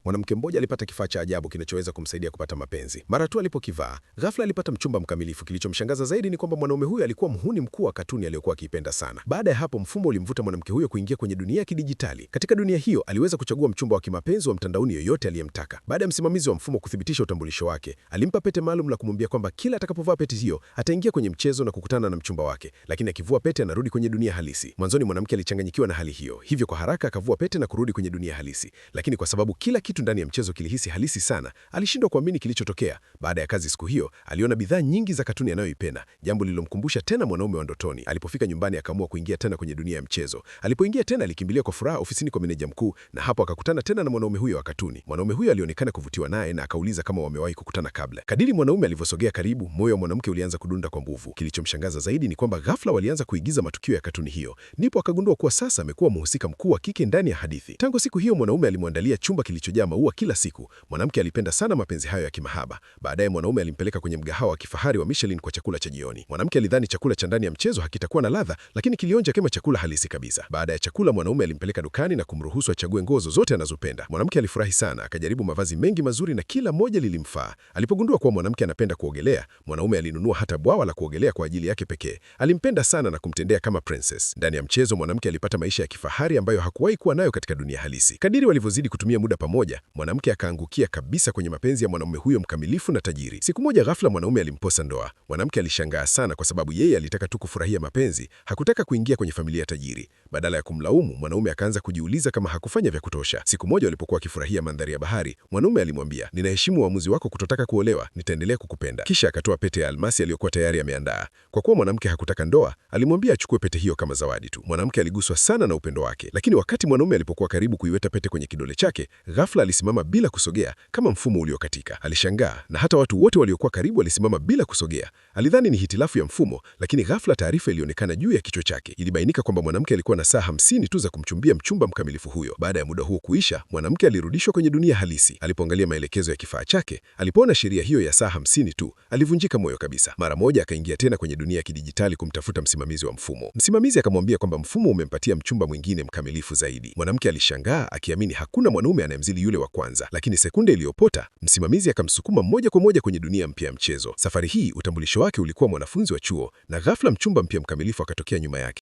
Mwanamke mmoja alipata kifaa cha ajabu kinachoweza kumsaidia kupata mapenzi. Mara tu alipokivaa, ghafla alipata mchumba mkamilifu. Kilichomshangaza zaidi ni kwamba mwanaume huyo alikuwa mhuni mkuu wa katuni aliyokuwa akiipenda sana. Baada ya hapo, mfumo ulimvuta mwanamke huyo kuingia kwenye dunia ya kidijitali. Katika dunia hiyo, aliweza kuchagua mchumba wa kimapenzi wa mtandaoni yoyote aliyemtaka. Baada ya msimamizi wa mfumo kuthibitisha utambulisho wake, alimpa pete maalum la kumwambia kwamba kila atakapovaa pete hiyo, ataingia kwenye mchezo na kukutana na mchumba wake, lakini akivua pete anarudi kwenye dunia halisi. Mwanzoni mwanamke alichanganyikiwa na hali hiyo, hivyo kwa haraka akavua pete na kurudi kwenye dunia halisi. Lakini kwa sababu kila kitu ndani ya mchezo kilihisi halisi sana, alishindwa kuamini kilichotokea. Baada ya kazi siku hiyo, aliona bidhaa nyingi za katuni anayoipenda, jambo lililomkumbusha tena mwanaume wa ndotoni. Alipofika nyumbani, akaamua kuingia tena kwenye dunia ya mchezo. Alipoingia tena, alikimbilia kwa furaha ofisini kwa meneja mkuu, na hapo akakutana tena na mwanaume huyo wa katuni. Mwanaume huyo alionekana kuvutiwa naye na akauliza kama wamewahi kukutana kabla. Kadiri mwanaume alivyosogea karibu, moyo wa mwanamke ulianza kudunda kwa nguvu. Kilichomshangaza zaidi ni kwamba ghafla walianza kuigiza matukio ya katuni hiyo. Ndipo akagundua kuwa sasa amekuwa mhusika mkuu wa kike ndani ya hadithi. Tangu siku hiyo, mwanaume alimwandalia chumba kilichojaa maua kila siku. Mwanamke alipenda sana mapenzi hayo ya kimahaba. Baadaye mwanaume alimpeleka kwenye mgahawa wa kifahari wa Michelin kwa chakula cha jioni. Mwanamke alidhani chakula cha ndani ya mchezo hakitakuwa na ladha, lakini kilionja kama chakula halisi kabisa. Baada ya chakula, mwanaume alimpeleka dukani na kumruhusu achague nguo zozote anazopenda. Mwanamke alifurahi sana, akajaribu mavazi mengi mazuri na kila moja lilimfaa. Alipogundua kuwa mwanamke anapenda kuogelea, mwanaume alinunua hata bwawa la kuogelea kwa ajili yake pekee. Alimpenda sana na kumtendea kama princess. Ndani ya mchezo, mwanamke alipata maisha ya kifahari ambayo hakuwahi kuwa nayo katika dunia halisi. Kadiri walivyozidi kutumia muda pamoja, mwanamke akaangukia kabisa kwenye mapenzi ya mwanaume huyo mkamilifu na tajiri. Siku moja ghafla mwanaume alimposa ndoa. Mwanamke alishangaa sana kwa sababu yeye alitaka tu kufurahia mapenzi, hakutaka kuingia kwenye familia tajiri. Badala ya kumlaumu, mwanaume akaanza kujiuliza kama hakufanya vya kutosha. Siku moja walipokuwa wakifurahia mandhari ya bahari, mwanaume alimwambia, ninaheshimu uamuzi wako kutotaka kuolewa, nitaendelea kukupenda. Kisha akatoa pete ya almasi aliyokuwa tayari ameandaa. Kwa kuwa mwanamke hakutaka ndoa, alimwambia achukue pete hiyo kama zawadi tu. Mwanamke aliguswa sana na upendo wake, lakini wakati mwanaume alipokuwa karibu kuiweka pete kwenye kidole chake, ghafla alisimama bila kusogea kama mfumo uliokatika. Alishangaa na hata watu wote waliokuwa karibu walisimama bila kusogea. Alidhani ni hitilafu ya mfumo, lakini ghafla taarifa ilionekana juu ya kichwa chake. Ilibainika kwamba mwanamke alikuwa na saa 50 tu za kumchumbia mchumba mkamilifu huyo. Baada ya muda huo kuisha, mwanamke alirudishwa kwenye dunia halisi. Alipoangalia maelekezo ya kifaa chake, alipoona sheria hiyo ya saa 50 tu, alivunjika moyo kabisa. Mara moja akaingia tena kwenye dunia ya kidijitali kumtafuta msimamizi wa mfumo. Msimamizi akamwambia kwamba mfumo umempatia mchumba mwingine mkamilifu zaidi. Mwanamke alishangaa akiamini hakuna mwanaume anayemzidi yule wa kwanza, lakini sekunde iliyopita msimamizi akamsukuma moja kwa moja kwenye dunia mpya ya mchezo. Safari hii utambulisho wake ulikuwa mwanafunzi wa chuo, na ghafla mchumba mpya mkamilifu akatokea nyuma yake.